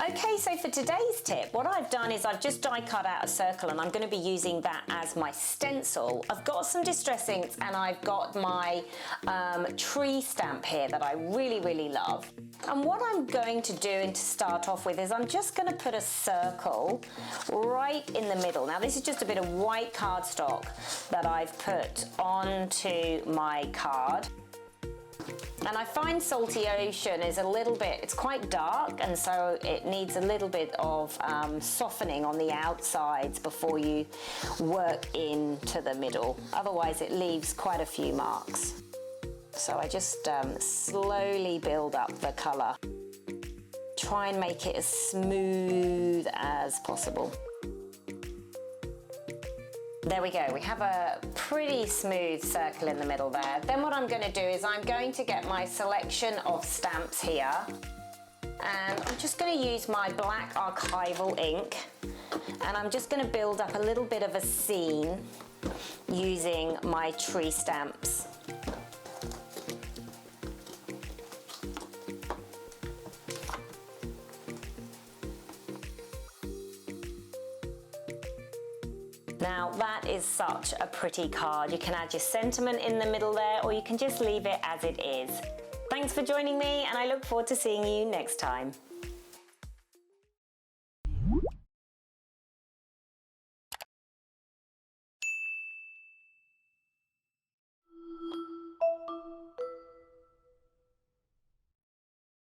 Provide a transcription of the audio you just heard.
Okay, so for today's tip, what I've done is I've just die cut out a circle and I'm going to be using that as my stencil. I've got some distress inks and I've got my tree stamp here that I really love. And what I'm going to do and to start off with is I'm just going to put a circle right in the middle. Now this is just a bit of white cardstock that I've put onto my card. And I find Salty Ocean is a little bit, it's quite dark, and so it needs a little bit of softening on the outsides before you work into the middle. Otherwise it leaves quite a few marks. So I just slowly build up the colour. Try and make it as smooth as possible. There we go, we have a pretty smooth circle in the middle there. Then what I'm going to do is I'm going to get my selection of stamps here, and I'm just going to use my black archival ink, and I'm just going to build up a little bit of a scene using my tree stamps. Now that is such a pretty card. You can add your sentiment in the middle there, or you can just leave it as it is. Thanks for joining me, and I look forward to seeing you next time.